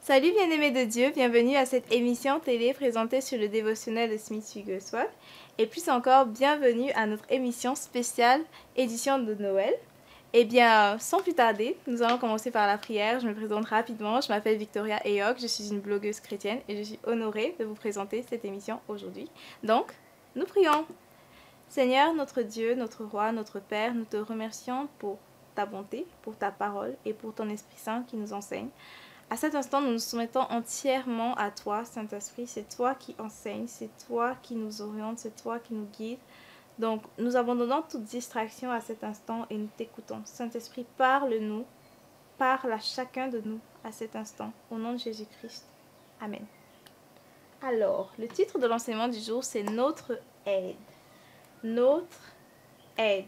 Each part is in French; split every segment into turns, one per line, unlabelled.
Salut bien-aimés de Dieu, bienvenue à cette émission télé présentée sur le dévotionnel de Smith Wigglesworth. Et plus encore, bienvenue à notre émission spéciale édition de Noël. Eh bien, sans plus tarder, nous allons commencer par la prière. Je me présente rapidement, je m'appelle Victoria Eyok, je suis une blogueuse chrétienne et je suis honorée de vous présenter cette émission aujourd'hui. Donc, nous prions. Seigneur, notre Dieu, notre Roi, notre Père, nous te remercions pour ta bonté, pour ta parole et pour ton Esprit Saint qui nous enseigne. À cet instant, nous nous soumettons entièrement à toi, Saint-Esprit. C'est toi qui enseignes, c'est toi qui nous oriente, c'est toi qui nous guide. Donc, nous abandonnons toute distraction à cet instant et nous t'écoutons. Saint-Esprit, parle-nous, parle à chacun de nous à cet instant. Au nom de Jésus-Christ. Amen. Alors, le titre de l'enseignement du jour, c'est Notre aide. Notre aide.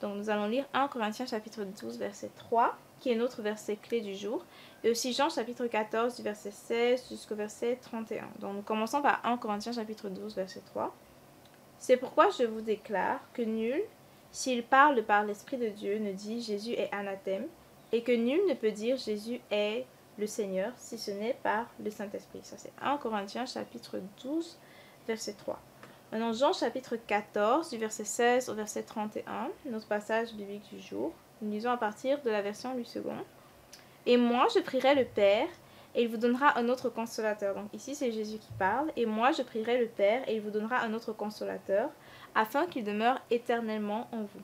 Donc, nous allons lire 1 Corinthiens chapitre 12, verset 3, qui est notre verset clé du jour. Et aussi Jean chapitre 14, du verset 16 jusqu'au verset 31. Donc, nous commençons par 1 Corinthiens chapitre 12, verset 3. C'est pourquoi je vous déclare que nul, s'il parle par l'Esprit de Dieu, ne dit Jésus est anathème, et que nul ne peut dire Jésus est le Seigneur, si ce n'est par le Saint-Esprit. Ça, c'est 1 Corinthiens chapitre 12, verset 3. Maintenant, Jean chapitre 14, du verset 16 au verset 31, notre passage biblique du jour. Nous lisons à partir de la version Louis II. Et moi, je prierai le Père, et il vous donnera un autre consolateur. Donc ici, c'est Jésus qui parle. Et moi, je prierai le Père, et il vous donnera un autre consolateur, afin qu'il demeure éternellement en vous.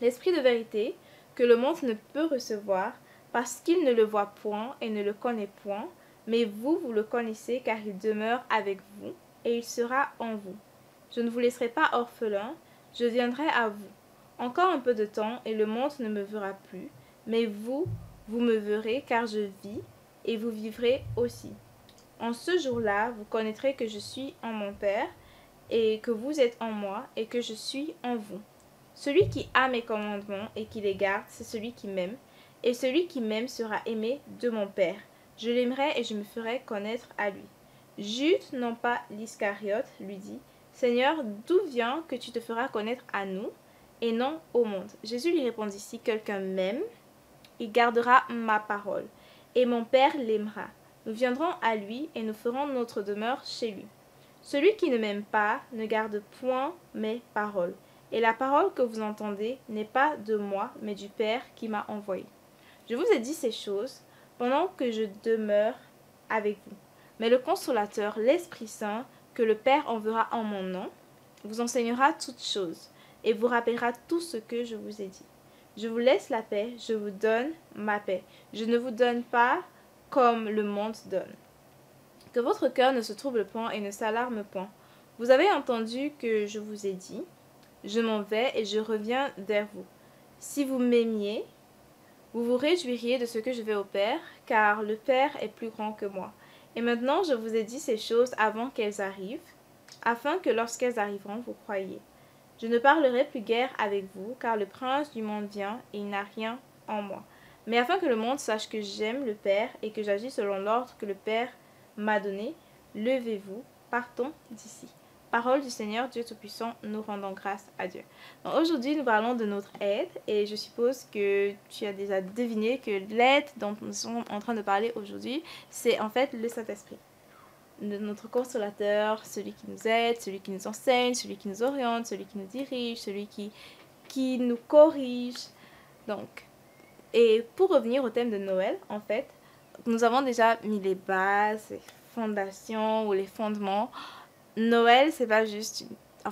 L'Esprit de vérité, que le monde ne peut recevoir, parce qu'il ne le voit point et ne le connaît point, mais vous, vous le connaissez, car il demeure avec vous, et il sera en vous. Je ne vous laisserai pas orphelin, je viendrai à vous. Encore un peu de temps, et le monde ne me verra plus, mais vous, vous me verrez, car je vis, et vous vivrez aussi. En ce jour-là, vous connaîtrez que je suis en mon Père, et que vous êtes en moi, et que je suis en vous. Celui qui a mes commandements et qui les garde, c'est celui qui m'aime, et celui qui m'aime sera aimé de mon Père. Je l'aimerai et je me ferai connaître à lui. Jude, non pas l'Iscariote, lui dit, Seigneur, d'où vient que tu te feras connaître à nous, et non au monde? Jésus lui répondit, si quelqu'un m'aime, il gardera ma parole, et mon Père l'aimera. Nous viendrons à lui, et nous ferons notre demeure chez lui. Celui qui ne m'aime pas ne garde point mes paroles. Et la parole que vous entendez n'est pas de moi, mais du Père qui m'a envoyé. Je vous ai dit ces choses pendant que je demeure avec vous. Mais le Consolateur, l'Esprit Saint, que le Père enverra en mon nom, vous enseignera toutes choses, et vous rappellera tout ce que je vous ai dit. Je vous laisse la paix, je vous donne ma paix. Je ne vous donne pas comme le monde donne. Que votre cœur ne se trouble point et ne s'alarme point. Vous avez entendu que je vous ai dit, je m'en vais et je reviens vers vous. Si vous m'aimiez, vous vous réjouiriez de ce que je vais au Père, car le Père est plus grand que moi. Et maintenant je vous ai dit ces choses avant qu'elles arrivent, afin que lorsqu'elles arriveront, vous croyiez. Je ne parlerai plus guère avec vous, car le prince du monde vient et il n'a rien en moi. Mais afin que le monde sache que j'aime le Père et que j'agis selon l'ordre que le Père m'a donné, levez-vous, partons d'ici. Parole du Seigneur Dieu Tout-Puissant, nous rendons grâce à Dieu. Aujourd'hui, nous parlons de notre aide et je suppose que tu as déjà deviné que l'aide dont nous sommes en train de parler aujourd'hui, c'est en fait le Saint-Esprit. Notre consolateur, celui qui nous aide, celui qui nous enseigne, celui qui nous oriente, celui qui nous dirige, celui qui nous corrige. Donc, et pour revenir au thème de Noël, en fait, nous avons déjà mis les bases, les fondations ou les fondements. Noël, c'est pas juste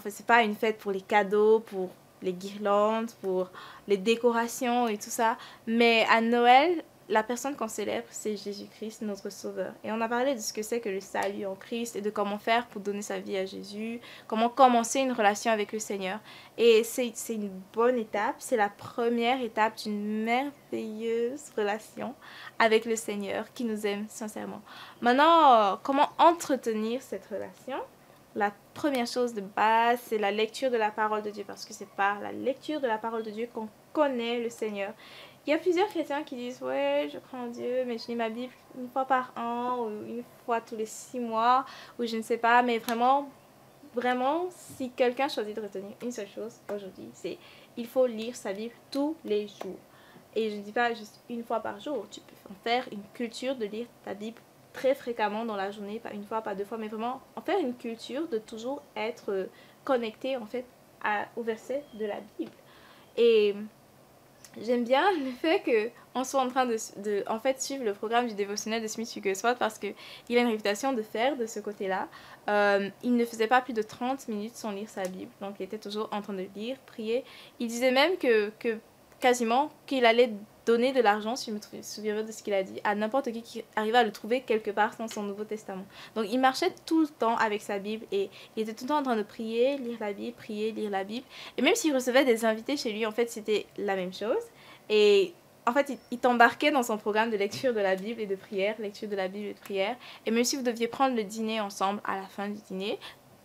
c'est pas une fête pour les cadeaux, pour les guirlandes, pour les décorations et tout ça. Mais à Noël, la personne qu'on célèbre, c'est Jésus-Christ, notre Sauveur. Et on a parlé de ce que c'est que le salut en Christ et de comment faire pour donner sa vie à Jésus, comment commencer une relation avec le Seigneur. Et c'est une bonne étape, c'est la première étape d'une merveilleuse relation avec le Seigneur qui nous aime sincèrement. Maintenant, comment entretenir cette relation? La première chose de base, c'est la lecture de la parole de Dieu, parce que c'est par la lecture de la parole de Dieu qu'on connaît le Seigneur. Il y a plusieurs chrétiens qui disent « Ouais, je crois en Dieu, mais je lis ma Bible une fois par an, ou une fois tous les 6 mois, ou je ne sais pas. » Mais vraiment, si quelqu'un choisit de retenir une seule chose aujourd'hui, c'est il faut lire sa Bible tous les jours. Et je ne dis pas juste une fois par jour, tu peux en faire une culture de lire ta Bible très fréquemment dans la journée, pas une fois, pas deux fois, mais vraiment en faire une culture de toujours être connecté en fait au verset de la Bible. Et j'aime bien le fait qu'on soit en train de en fait, suivre le programme du dévotionnel de Smith Wigglesworth parce qu'il a une réputation de faire de ce côté-là. Il ne faisait pas plus de 30 minutes sans lire sa Bible, donc il était toujours en train de lire, prier. Il disait même que quasiment qu'il allait donner de l'argent, si je me souviens de ce qu'il a dit, à n'importe qui arrivait à le trouver quelque part dans son Nouveau Testament. Donc il marchait tout le temps avec sa Bible et il était tout le temps en train de prier, lire la Bible, prier, lire la Bible. Et même s'il recevait des invités chez lui, en fait, c'était la même chose. Et en fait, il t'embarquait dans son programme de lecture de la Bible et de prière, lecture de la Bible et de prière. Et même si vous deviez prendre le dîner ensemble à la fin du dîner,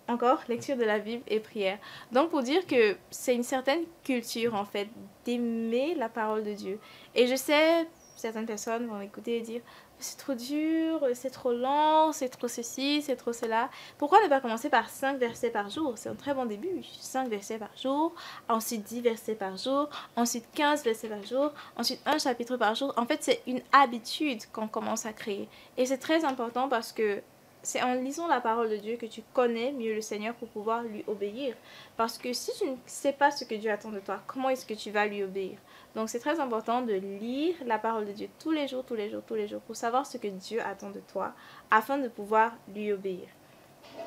encore lecture de la Bible et prière. Donc pour dire que c'est une certaine culture en fait d'aimer la parole de Dieu. Et je sais, certaines personnes vont écouter et dire c'est trop dur, c'est trop lent, c'est trop ceci, c'est trop cela. Pourquoi ne pas commencer par 5 versets par jour? C'est un très bon début. 5 versets par jour, ensuite 10 versets par jour, ensuite 15 versets par jour, ensuite un chapitre par jour. En fait, c'est une habitude qu'on commence à créer. Et c'est très important parce que c'est en lisant la parole de Dieu que tu connais mieux le Seigneur pour pouvoir lui obéir. Parce que si tu ne sais pas ce que Dieu attend de toi, comment est-ce que tu vas lui obéir? Donc c'est très important de lire la parole de Dieu tous les jours, tous les jours, tous les jours, pour savoir ce que Dieu attend de toi, afin de pouvoir lui obéir.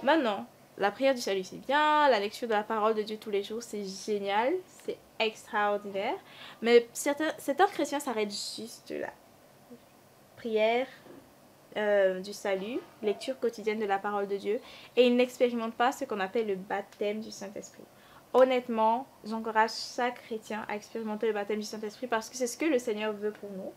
Maintenant, la prière du salut c'est bien, la lecture de la parole de Dieu tous les jours c'est génial, c'est extraordinaire, mais certains chrétiens s'arrêtent juste là. Prière, du salut, lecture quotidienne de la parole de Dieu, et ils n'expérimentent pas ce qu'on appelle le baptême du Saint-Esprit. Honnêtement, j'encourage chaque chrétien à expérimenter le baptême du Saint-Esprit parce que c'est ce que le Seigneur veut pour nous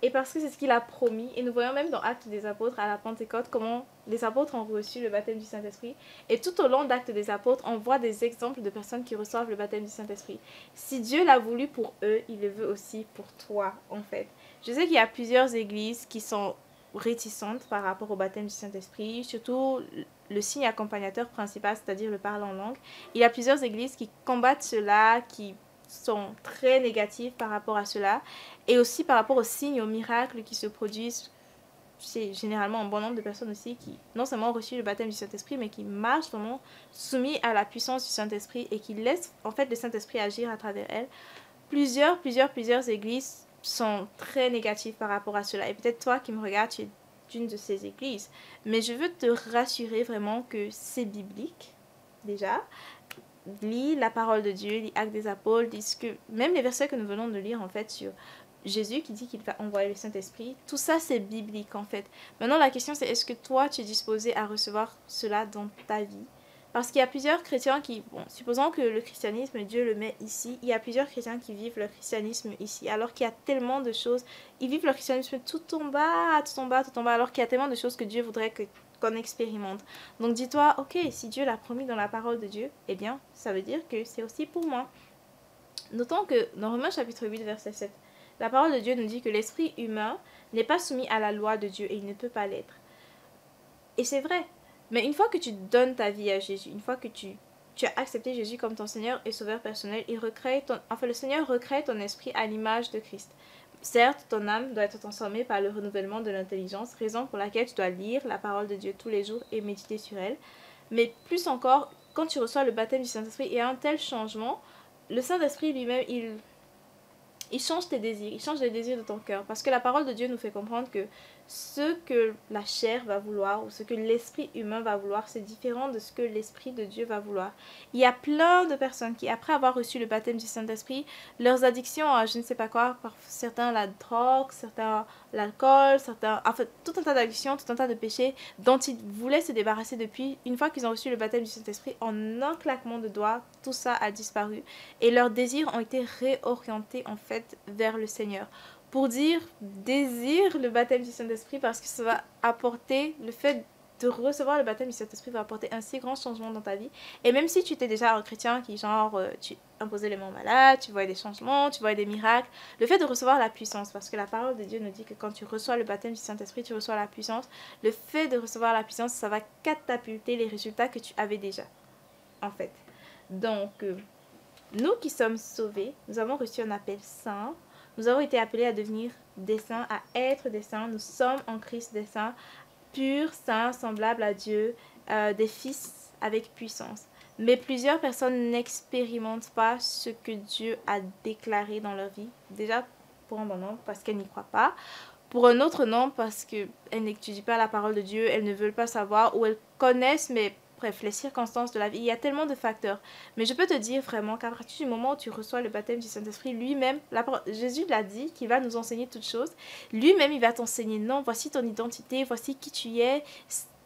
et parce que c'est ce qu'il a promis. Et nous voyons même dans Actes des Apôtres à la Pentecôte comment les apôtres ont reçu le baptême du Saint-Esprit. Et tout au long d'Actes des Apôtres, on voit des exemples de personnes qui reçoivent le baptême du Saint-Esprit. Si Dieu l'a voulu pour eux, il le veut aussi pour toi, en fait. Je sais qu'il y a plusieurs églises qui sont réticentes par rapport au baptême du Saint-Esprit, surtout le signe accompagnateur principal, c'est-à-dire le parler en langue. Il y a plusieurs églises qui combattent cela, qui sont très négatives par rapport à cela, et aussi par rapport aux signes, aux miracles qui se produisent. C'est généralement un bon nombre de personnes aussi qui non seulement ont reçu le baptême du Saint-Esprit, mais qui marchent vraiment soumis à la puissance du Saint-Esprit et qui laissent en fait le Saint-Esprit agir à travers elles. Plusieurs églises sont très négatives par rapport à cela. Et peut-être toi qui me regardes, tu es d'une de ces églises. Mais je veux te rassurer vraiment que c'est biblique, déjà. Lis la parole de Dieu, lis Actes des Apôtres, même les versets que nous venons de lire en fait sur Jésus qui dit qu'il va envoyer le Saint-Esprit. Tout ça, c'est biblique en fait. Maintenant, la question c'est est-ce que toi, tu es disposé à recevoir cela dans ta vie? Parce qu'il y a plusieurs chrétiens qui, bon, supposons que le christianisme, Dieu le met ici, il y a plusieurs chrétiens qui vivent le christianisme ici, alors qu'il y a tellement de choses, ils vivent le christianisme tout en bas, tout en bas, tout en bas, alors qu'il y a tellement de choses que Dieu voudrait qu'on expérimente. Donc dis-toi, ok, si Dieu l'a promis dans la parole de Dieu, eh bien, ça veut dire que c'est aussi pour moi. Notons que dans Romains chapitre 8, verset 7, la parole de Dieu nous dit que l'esprit humain n'est pas soumis à la loi de Dieu et il ne peut pas l'être. Et c'est vrai. Mais une fois que tu donnes ta vie à Jésus, une fois que tu as accepté Jésus comme ton Seigneur et Sauveur personnel, le Seigneur recrée ton esprit à l'image de Christ. Certes, ton âme doit être transformée par le renouvellement de l'intelligence, raison pour laquelle tu dois lire la parole de Dieu tous les jours et méditer sur elle. Mais plus encore, quand tu reçois le baptême du Saint-Esprit, il y a un tel changement, le Saint-Esprit lui-même, il change tes désirs, il change les désirs de ton cœur. Parce que la parole de Dieu nous fait comprendre que ce que la chair va vouloir ou ce que l'esprit humain va vouloir, c'est différent de ce que l'esprit de Dieu va vouloir. Il y a plein de personnes qui, après avoir reçu le baptême du Saint-Esprit, leurs addictions à je ne sais pas quoi, certains la drogue, certains l'alcool, certains, en fait, tout un tas d'addictions, tout un tas de péchés dont ils voulaient se débarrasser depuis, une fois qu'ils ont reçu le baptême du Saint-Esprit, en un claquement de doigts, tout ça a disparu. Et leurs désirs ont été réorientés en fait vers le Seigneur. Pour dire désire le baptême du Saint-Esprit parce que ça va apporter le fait de recevoir le baptême du Saint-Esprit va apporter un si grand changement dans ta vie. Et même si tu étais déjà un chrétien qui genre tu imposais les mains malades, tu voyais des changements, tu voyais des miracles, le fait de recevoir la puissance, parce que la parole de Dieu nous dit que quand tu reçois le baptême du Saint-Esprit, tu reçois la puissance. Le fait de recevoir la puissance, ça va catapulter les résultats que tu avais déjà, en fait. Donc, nous qui sommes sauvés, nous avons reçu un appel saint. Nous avons été appelés à devenir des saints, à être des saints. Nous sommes en Christ des saints, purs, saints, semblables à Dieu, des fils avec puissance. Mais plusieurs personnes n'expérimentent pas ce que Dieu a déclaré dans leur vie. Déjà, pour un bon nombre, parce qu'elles n'y croient pas. Pour un autre nombre, parce qu'elles n'étudient pas la parole de Dieu, elles ne veulent pas savoir, ou elles connaissent, mais bref, les circonstances de la vie. Il y a tellement de facteurs. Mais je peux te dire vraiment qu'à partir du moment où tu reçois le baptême du Saint-Esprit, lui-même, Jésus l'a dit, qu'il va nous enseigner toutes choses. Lui-même, il va t'enseigner, non, voici ton identité, voici qui tu es.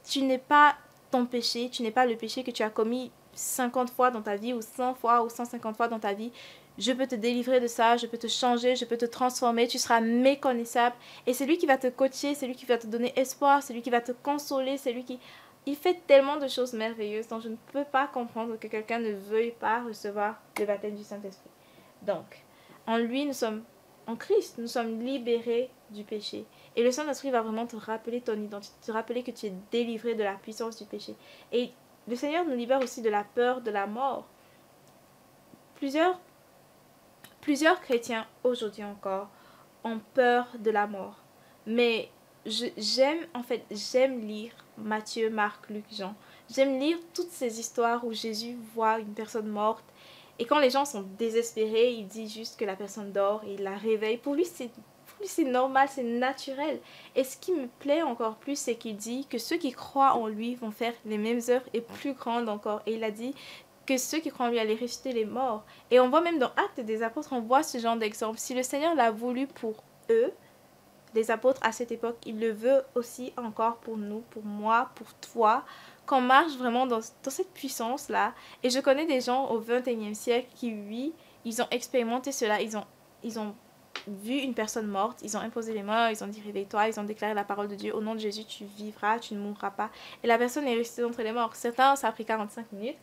Tu n'es pas ton péché, tu n'es pas le péché que tu as commis 50 fois dans ta vie, ou 100 fois, ou 150 fois dans ta vie. Je peux te délivrer de ça, je peux te changer, je peux te transformer, tu seras méconnaissable. Et c'est lui qui va te coacher, c'est lui qui va te donner espoir, c'est lui qui va te consoler, c'est lui qui... Il fait tellement de choses merveilleuses, donc je ne peux pas comprendre que quelqu'un ne veuille pas recevoir le baptême du Saint-Esprit. Donc, en lui, nous sommes, en Christ, nous sommes libérés du péché. Et le Saint-Esprit va vraiment te rappeler ton identité, te rappeler que tu es délivré de la puissance du péché. Et le Seigneur nous libère aussi de la peur de la mort. Plusieurs chrétiens aujourd'hui encore ont peur de la mort. Mais j'aime lire Matthieu, Marc, Luc, Jean. J'aime lire toutes ces histoires où Jésus voit une personne morte. Et quand les gens sont désespérés, il dit juste que la personne dort et il la réveille. Pour lui, c'est normal, c'est naturel. Et ce qui me plaît encore plus, c'est qu'il dit que ceux qui croient en lui vont faire les mêmes œuvres et plus grandes encore. Et il a dit que ceux qui croient en lui allaient ressusciter les morts. Et on voit même dans Actes des Apôtres, on voit ce genre d'exemple. Si le Seigneur l'a voulu pour eux, les apôtres à cette époque, il le veut aussi encore pour nous, pour moi, pour toi, qu'on marche vraiment dans cette puissance-là. Et je connais des gens au 21e siècle qui, oui, ils ont expérimenté cela, ils ont vu une personne morte, ils ont imposé les mains, ils ont dit réveille-toi, ils ont déclaré la parole de Dieu, au nom de Jésus tu vivras, tu ne mourras pas. Et la personne est restée d'entre les morts. Certains, ça a pris 45 minutes.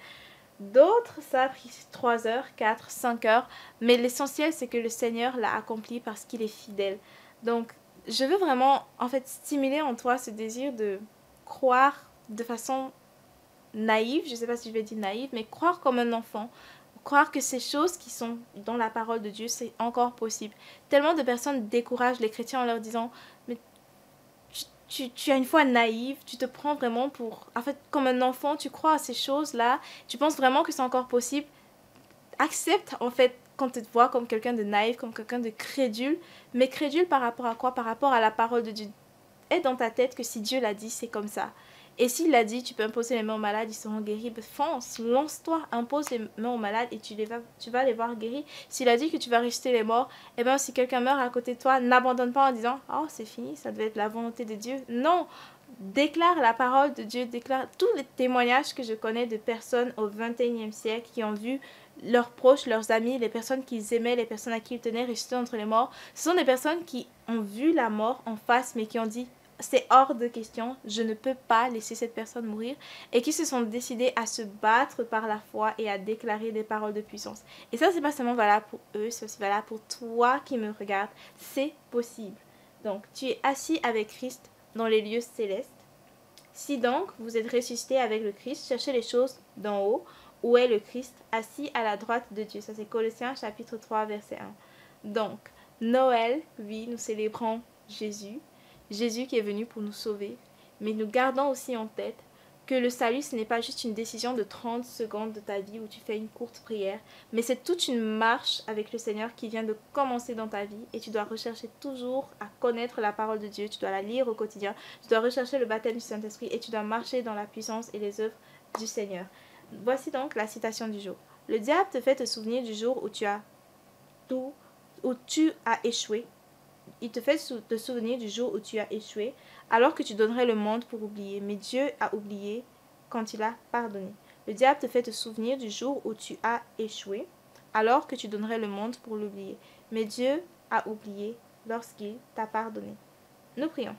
D'autres, ça a pris 3 heures, 4, 5 heures. Mais l'essentiel, c'est que le Seigneur l'a accompli parce qu'il est fidèle. Donc, je veux vraiment, en fait, stimuler en toi ce désir de croire de façon naïve. Je ne sais pas si je vais dire naïve, mais croire comme un enfant. Croire que ces choses qui sont dans la parole de Dieu, c'est encore possible. Tellement de personnes découragent les chrétiens en leur disant « Mais tu as une foi naïve, tu te prends vraiment pour... En fait, comme un enfant, tu crois à ces choses-là, tu penses vraiment que c'est encore possible. Accepte, en fait, qu'on te voit comme quelqu'un de naïf, comme quelqu'un de crédule. Mais crédule par rapport à quoi? Par rapport à la parole de Dieu. Aie dans ta tête que si Dieu l'a dit, c'est comme ça. Et s'il l'a dit, tu peux imposer les mains aux malades, ils seront guéris. Fonce, lance-toi, impose les mains aux malades et tu vas les voir guéris. S'il a dit que tu vas ressusciter les morts, eh bien si quelqu'un meurt à côté de toi, n'abandonne pas en disant « Oh, c'est fini, ça devait être la volonté de Dieu. » Non, déclare la parole de Dieu, déclare tous les témoignages que je connais de personnes au 21e siècle qui ont vu leurs proches, leurs amis, les personnes qu'ils aimaient, les personnes à qui ils tenaient ressusciter entre les morts. Ce sont des personnes qui ont vu la mort en face mais qui ont dit c'est hors de question, je ne peux pas laisser cette personne mourir, et qui se sont décidés à se battre par la foi et à déclarer des paroles de puissance. Et ça, c'est pas seulement valable pour eux, c'est aussi valable pour toi qui me regardes. C'est possible. Donc, tu es assis avec Christ dans les lieux célestes. Si donc vous êtes ressuscité avec le Christ, cherchez les choses d'en haut, où est le Christ, assis à la droite de Dieu. Ça, c'est Colossiens chapitre 3, verset 1. Donc, Noël, oui, nous célébrons Jésus. Jésus qui est venu pour nous sauver, mais nous gardons aussi en tête que le salut, ce n'est pas juste une décision de 30 secondes de ta vie où tu fais une courte prière, mais c'est toute une marche avec le Seigneur qui vient de commencer dans ta vie et tu dois rechercher toujours à connaître la parole de Dieu, tu dois la lire au quotidien, tu dois rechercher le baptême du Saint-Esprit et tu dois marcher dans la puissance et les œuvres du Seigneur. Voici donc la citation du jour. Le diable te fait te souvenir du jour où tu as échoué. Il te fait te souvenir du jour où tu as échoué, alors que tu donnerais le monde pour oublier. Mais Dieu a oublié quand il a pardonné. Le diable te fait te souvenir du jour où tu as échoué, alors que tu donnerais le monde pour l'oublier. Mais Dieu a oublié lorsqu'il t'a pardonné. Nous prions.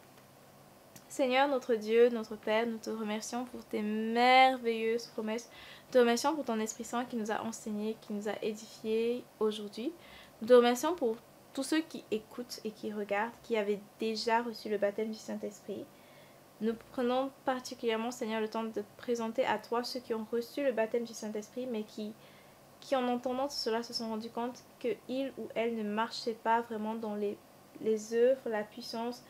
Seigneur, notre Dieu, notre Père, nous te remercions pour tes merveilleuses promesses. Nous te remercions pour ton Esprit Saint qui nous a enseigné, qui nous a édifiés aujourd'hui. Nous te remercions pour tous ceux qui écoutent et qui regardent, qui avaient déjà reçu le baptême du Saint-Esprit. Nous prenons particulièrement, Seigneur, le temps de présenter à toi ceux qui ont reçu le baptême du Saint-Esprit, mais qui qui en entendant cela se sont rendus compte qu'il ou elle ne marchait pas vraiment dans les œuvres, la puissance,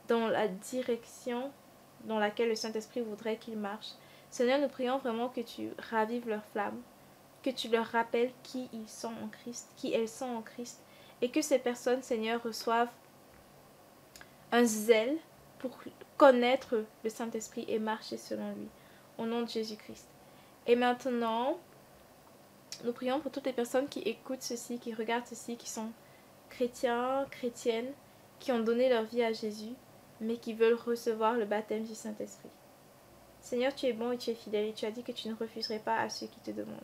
dans la direction dans laquelle le Saint-Esprit voudrait qu'ils marchent. Seigneur, nous prions vraiment que tu ravives leur flamme, que tu leur rappelles qui ils sont en Christ, qui elles sont en Christ, et que ces personnes, Seigneur, reçoivent un zèle pour connaître le Saint-Esprit et marcher selon lui. Au nom de Jésus-Christ. Et maintenant, nous prions pour toutes les personnes qui écoutent ceci, qui regardent ceci, qui sont chrétiens, chrétiennes, qui ont donné leur vie à Jésus, mais qui veulent recevoir le baptême du Saint-Esprit. Seigneur, tu es bon et tu es fidèle et tu as dit que tu ne refuserais pas à ceux qui te demandent.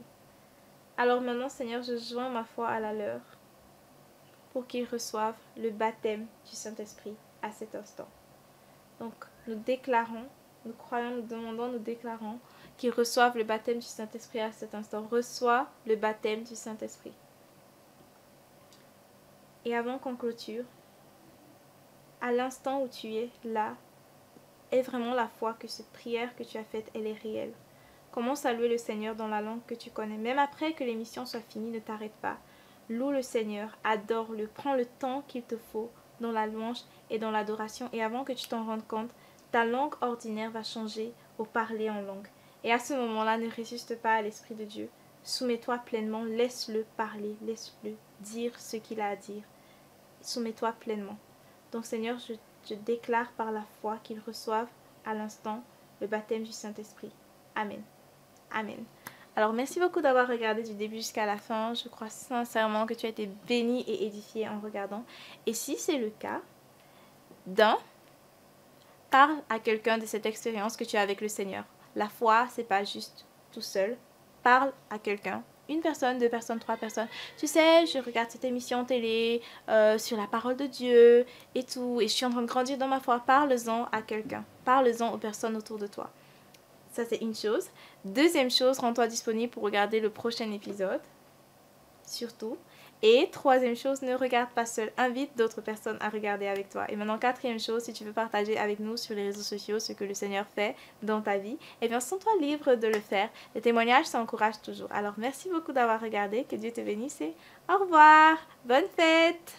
Alors maintenant, Seigneur, je joins ma foi à la leur pour qu'ils reçoivent le baptême du Saint-Esprit à cet instant. Donc, nous déclarons, nous croyons, nous demandons, nous déclarons qu'ils reçoivent le baptême du Saint-Esprit à cet instant. Reçois le baptême du Saint-Esprit. Et avant qu'on clôture, à l'instant où tu es là, est vraiment la foi que cette prière que tu as faite, elle est réelle. Commence à louer le Seigneur dans la langue que tu connais. Même après que l'émission soit finie, ne t'arrête pas. Loue le Seigneur, adore-le, prends le temps qu'il te faut dans la louange et dans l'adoration. Et avant que tu t'en rendes compte, ta langue ordinaire va changer au parler en langue. Et à ce moment-là, ne résiste pas à l'Esprit de Dieu. Soumets-toi pleinement, laisse-le parler, laisse-le dire ce qu'il a à dire. Soumets-toi pleinement. Donc Seigneur, je déclare par la foi qu'ils reçoivent à l'instant le baptême du Saint-Esprit. Amen. Amen. Alors merci beaucoup d'avoir regardé du début jusqu'à la fin. Je crois sincèrement que tu as été béni et édifié en regardant. Et si c'est le cas, parle à quelqu'un de cette expérience que tu as avec le Seigneur. La foi, c'est pas juste tout seul. Parle à quelqu'un. Une personne, deux personnes, trois personnes. Tu sais, je regarde cette émission télé sur la parole de Dieu et tout. Et je suis en train de grandir dans ma foi. Parle-en à quelqu'un. Parle-en aux personnes autour de toi. Ça, c'est une chose. Deuxième chose, rends-toi disponible pour regarder le prochain épisode. Surtout. Et troisième chose, ne regarde pas seul. Invite d'autres personnes à regarder avec toi. Et maintenant, quatrième chose, si tu veux partager avec nous sur les réseaux sociaux ce que le Seigneur fait dans ta vie, eh bien, sens-toi libre de le faire. Les témoignages, ça encourage toujours. Alors, merci beaucoup d'avoir regardé. Que Dieu te bénisse et au revoir. Bonne fête!